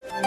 Hi,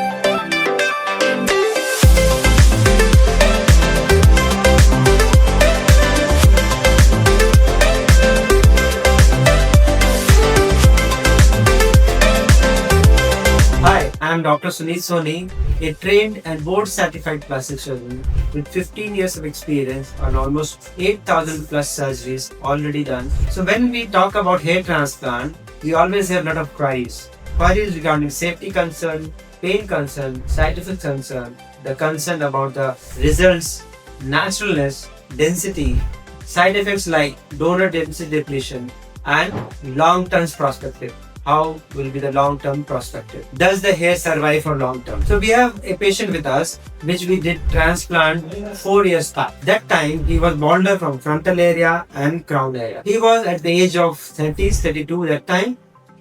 I am Dr. Suneet Soni, a trained and board-certified plastic surgeon with 15 years of experience on almost 8,000 plus surgeries already done. So when we talk about hair transplant, we always have a lot of queries. Queries regarding safety concern, pain concern, side effect concern, the concern about the results, naturalness, density, side effects like donor density depletion, and long-term perspective. How will be the long-term perspective? Does the hair survive for long-term? So we have a patient with us, which we did transplant 4 years back. That time he was balder from frontal area and crown area. He was at the age of 30s, 32 that time.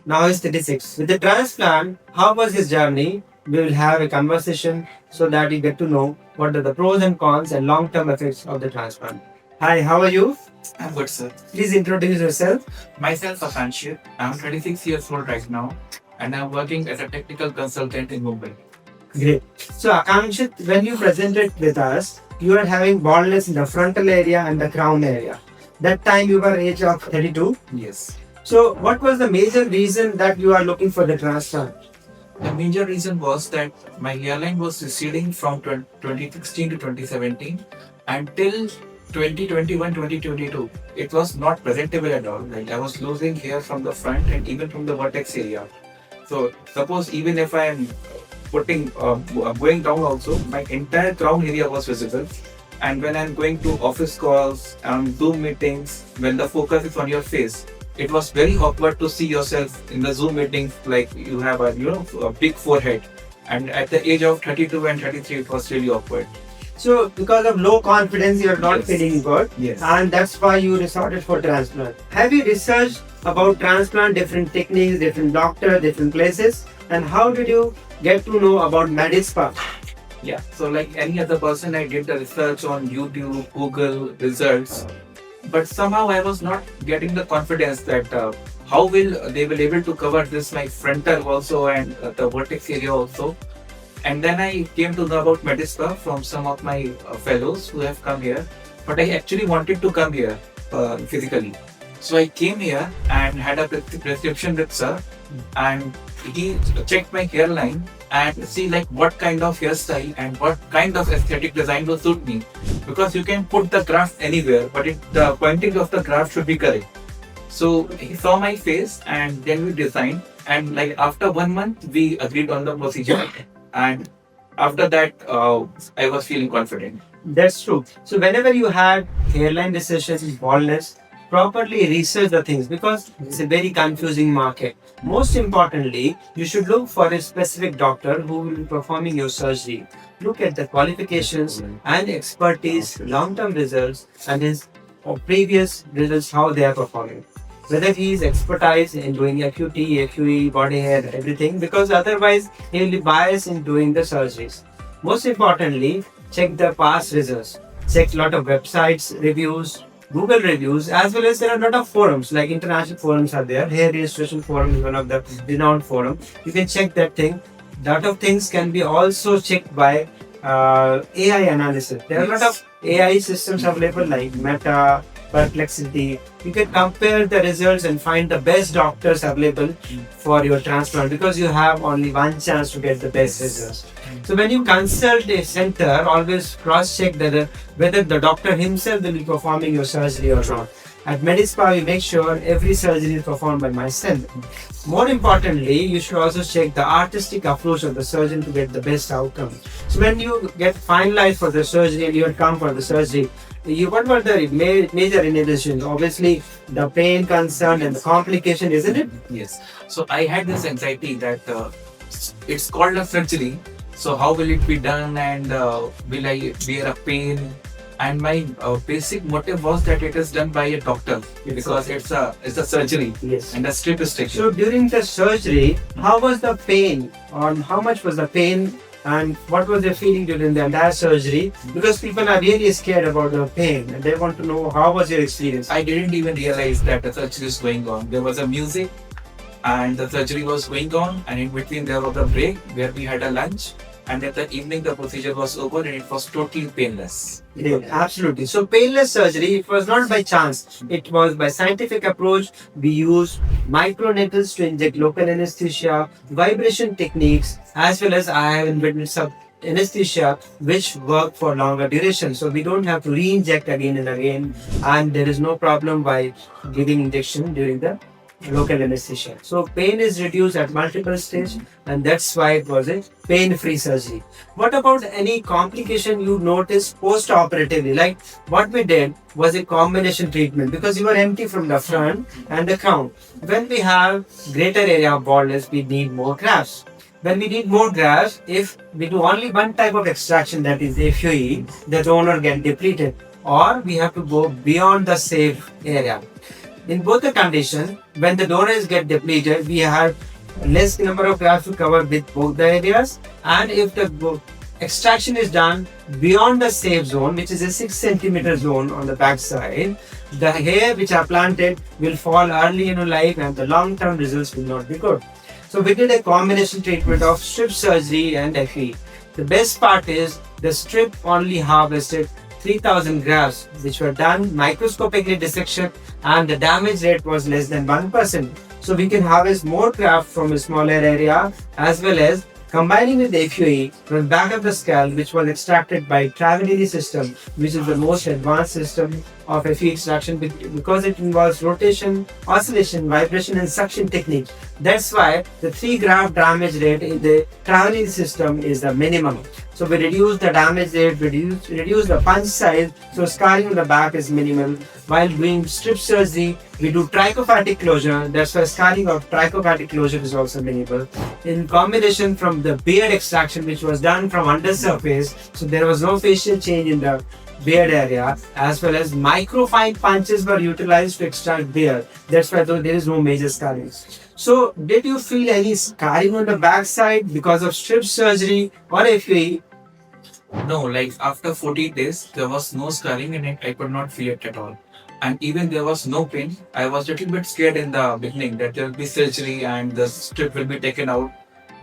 Now he's 36. With the transplant, how was his journey? We will have a conversation so that you get to know what are the pros and cons and long-term effects of the transplant. Hi, how are you? I'm good, sir. Please introduce yourself. Myself, Akanshit. I'm 26 years old right now, and I'm working as a technical consultant in Mumbai. Great. So Akanshit, when you presented with us, you are having baldness in the frontal area and the crown area. That time you were age of 32. Yes. So what was the major reason that you are looking for the transplant? The major reason was that my hairline was receding from 2016 to 2017 until 2021-2022. It was not presentable at all. Like I was losing hair from the front and even from the vertex area. So suppose even if I am going down also, my entire crown area was visible. And when I'm going to office calls and Zoom meetings, when the focus is on your face, it was very awkward to see yourself in the Zoom meetings like you have a big forehead. And at the age of 32 and 33, it was really awkward. So because of low confidence, you are not feeling good. Yes. And that's why you resorted for transplant. Have you researched about transplant, different techniques, different doctors, different places? And how did you get to know about Medispa? Yeah, so like any other person, I did the research on YouTube, Google, results, but somehow I was not getting the confidence that how will they will able to cover this my frontal also and the vertex area also. And then I came to know about Medispa from some of my fellows who have come here, but I actually wanted to come here physically. So I came here and had a prescription with sir, and he checked my hairline and see like what kind of hairstyle and what kind of aesthetic design will suit me. Because you can put the graft anywhere, but the pointing of the graft should be correct. So he saw my face and then we designed, and like after 1 month we agreed on the procedure, and after that I was feeling confident. That's true. So whenever you had hairline recession, baldness, properly research the things because it's a very confusing market. Most importantly, you should look for a specific doctor who will be performing your surgery. Look at the qualifications and expertise, long-term results, and his previous results, how they are performing. Whether he is expertise in doing FUT, FUE, body hair, everything, because otherwise he will be biased in doing the surgeries. Most importantly, check the past results. Check a lot of websites, reviews, Google reviews, as well as there are a lot of forums, like international forums are there. Hair registration forum is one of the renowned forum. You can check that thing. Lot of things can be also checked by AI analysis. There are a lot of AI systems available like Meta, Perplexity. You can compare the results and find the best doctors available for your transplant because you have only one chance to get the best results. So when you consult a center, always cross-check whether the doctor himself will be performing your surgery or not. At Medispa, we make sure every surgery is performed by myself. More importantly, you should also check the artistic approach of the surgeon to get the best outcome. So when you get finalized for the surgery and you come for the surgery, what were the major inhibitions? Obviously, the pain concern and the complication, isn't it? Yes. So I had this anxiety that it's called a surgery. So how will it be done, and will I bear a pain? And my basic motive was that it is done by a doctor because it's a surgery. Yes. And a strip is taken. So during the surgery, how was the pain? On how much was the pain? And what was the feeling during the entire surgery? Because people are really scared about the pain and they want to know how was your experience. I didn't even realize that the surgery is going on. There was a music and the surgery was going on, and in between there was a break where we had a lunch, and at the evening the procedure was over and it was totally painless. Yeah, absolutely. So painless surgery, it was not by chance. It was by scientific approach. We used microneedles to inject local anesthesia, vibration techniques, as well as I have invented some anesthesia which work for longer duration. So we don't have to re-inject again and again, and there is no problem by giving injection during the local anesthesia. So pain is reduced at multiple stages, and that's why it was a pain-free surgery. What about any complication you noticed post-operatively? Like what we did was a combination treatment because you were empty from the front and the crown. When we have greater area of baldness, we need more grafts. When we need more grafts, if we do only one type of extraction, that is FUE, the donor get depleted, or we have to go beyond the safe area. In both the conditions, when the donors get depleted, we have less number of grafts to cover with both the areas. And if the extraction is done beyond the safe zone, which is a 6 centimeter zone on the back side, the hair which are planted will fall early in life and the long-term results will not be good. So we did a combination treatment of strip surgery and FE. The best part is the strip only harvested 3000 grafts which were done microscopically dissection, and the damage rate was less than 1%. So we can harvest more graft from a smaller area, as well as combining with the FUE from the back of the scalp, which was extracted by Travelini system, which is the most advanced system of FUE extraction because it involves rotation, oscillation, vibration and suction technique. That's why the 3 graft damage rate in the Travelini system is the minimum. So we reduce the damage rate, reduce the punch size, so scarring on the back is minimal. While doing strip surgery, we do trichophatic closure, that's why scarring of trichophatic closure is also minimal. In combination from the beard extraction, which was done from under surface, so there was no facial change in the beard area, as well as microfine punches were utilized to extract beard. That's why there is no major scarring. So did you feel any scarring on the backside because of strip surgery or FUE? No, like after 14 days, there was no scarring and I could not feel it at all. And even there was no pain. I was a little bit scared in the beginning that there will be surgery and the strip will be taken out.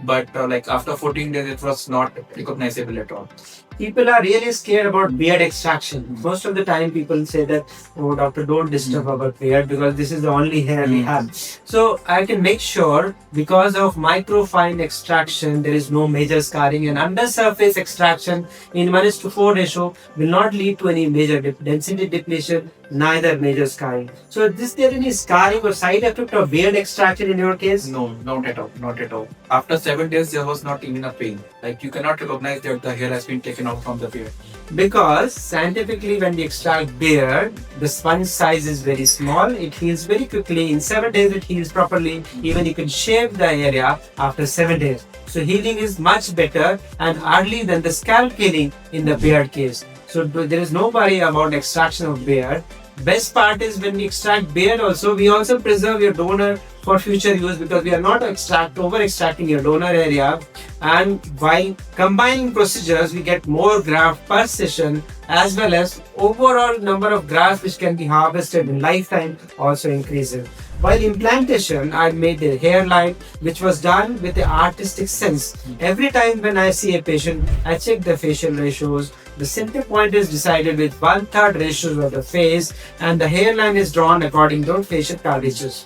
But like after 14 days, it was not recognizable at all. People are really scared about beard extraction. Most of the time people say that, oh doctor, don't disturb our beard because this is the only hair we have. So I can make sure because of microfine extraction there is no major scarring, and under surface extraction in 1:4 ratio will not lead to any major density depletion, neither major scarring. So is there any scarring or side effect of beard extraction in your case? No, not at all, not at all. After 7 days, there was not even a pain. Like you cannot recognize that the hair has been taken out from the beard. Because scientifically when we extract beard, the sponge size is very small, it heals very quickly. In 7 days it heals properly. Even you can shave the area after 7 days. So healing is much better and early than the scalp healing in the beard case. So there is no worry about extraction of beard. Best part is when we extract beard also, we also preserve your donor for future use because we are not over extracting your donor area, and by combining procedures we get more graft per session, as well as overall number of grafts which can be harvested in lifetime also increases. While implantation, I made a hairline which was done with the artistic sense. Every time when I see a patient, I check the facial ratios. The center point is decided with 1/3 ratios of the face, and the hairline is drawn according to facial curvatures.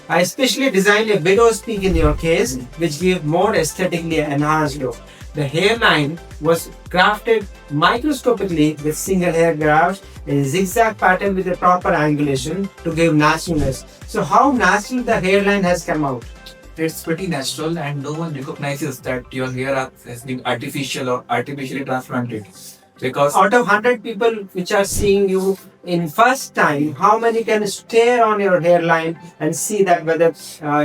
I especially designed a widow's peak in your case, which gave more aesthetically enhanced look. The hairline was crafted microscopically with single hair grafts in a zigzag pattern with a proper angulation to give naturalness. So how natural the hairline has come out? It's pretty natural and no one recognizes that your hair has been artificial or artificially transplanted. Because out of 100 people which are seeing you in first time, how many can stare on your hairline and see that whether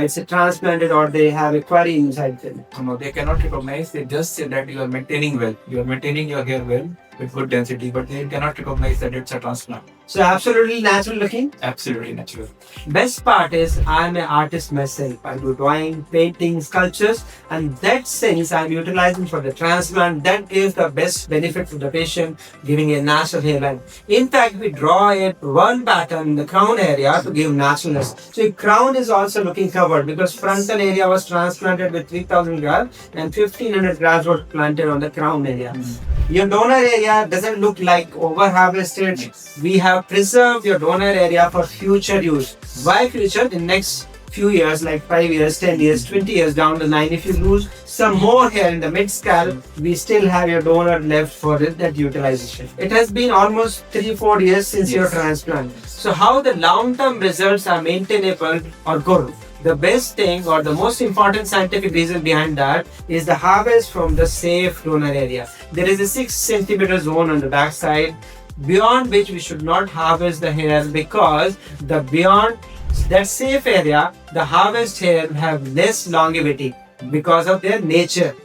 it's a transplanted or they have a query inside them? no, they cannot recognize. They just say that you are maintaining well. You are maintaining your hair well with good density, but they cannot recognize that it's a transplant. So absolutely natural looking. Absolutely natural. Best part is I'm an artist myself. I do drawing, painting, sculptures, and that since I'm utilizing for the transplant, that gives the best benefit to the patient, giving a natural hairline. In fact, we draw it one pattern in the crown area to give naturalness. So your crown is also looking covered because frontal area was transplanted with 3000 grafts and 1500 grafts were planted on the crown area. Your donor area doesn't look like over harvested. We have preserved your donor area for future use. Why future? In next few years, like 5 years, 10 years, 20 years down the line, if you lose some more hair in the mid scalp, we still have your donor left for it, that utilization. It has been almost 3-4 years since your transplant. So how the long-term results are maintainable or good? The best thing or the most important scientific reason behind that is the harvest from the safe donor area. There is a 6 centimeter zone on the back side beyond which we should not harvest the hair, because the beyond that safe area, the harvest hair have less longevity because of their nature.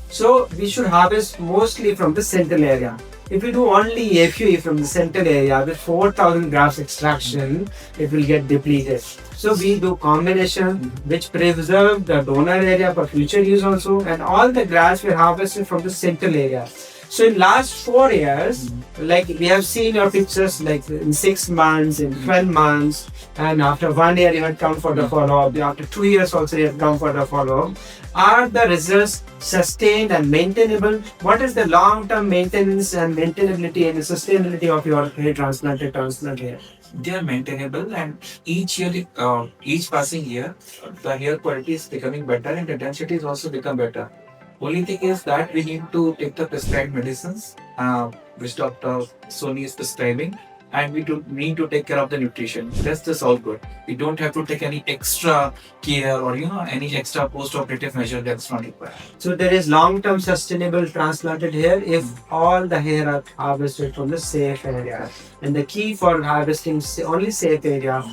So we should harvest mostly from the central area. If we do only FUE from the central area with 4000 grafts extraction, it will get depleted. So we do combination which preserve the donor area for future use also, and all the grafts were harvested from the central area. So in last 4 years, like we have seen your pictures like in 6 months, in 12 months, and after 1 year you had come for the follow-up, after 2 years also you had come for the follow-up. Are the results sustained and maintainable? What is the long-term maintenance and maintainability and the sustainability of your hair transplant hair? They are maintainable, and each year, each passing year, the hair quality is becoming better and the density is also become better. Only thing is that we need to take the prescribed medicines, which Dr. Soni is prescribing, and we do need to take care of the nutrition. That's just all good. We don't have to take any extra care or any extra post-operative measure that's not required. So there is long-term sustainable transplanted hair if all the hair are harvested from the safe area. And the key for harvesting only safe area,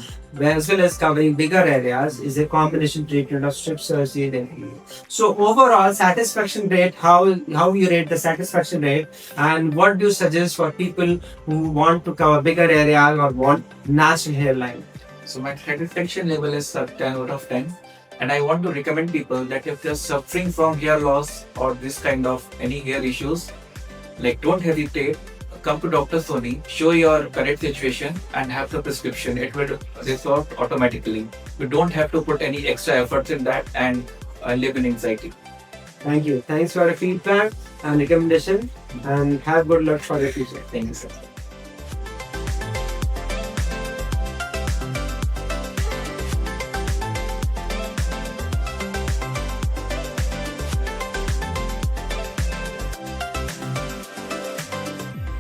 as well as covering bigger areas, is a combination treatment of strip surgery and FUE. So overall satisfaction rate, how you rate the satisfaction rate, and what do you suggest for people who want to cover bigger areas or want natural hairline? So my satisfaction level is 10 out of 10. And I want to recommend people that if they're suffering from hair loss or this kind of any hair issues, like don't hesitate, come to Dr. Soni, show your current situation and have the prescription. It will resolve automatically. You don't have to put any extra efforts in that and live in anxiety. Thank you. Thanks for the feedback and recommendation, and have good luck for the future. Thank you, sir.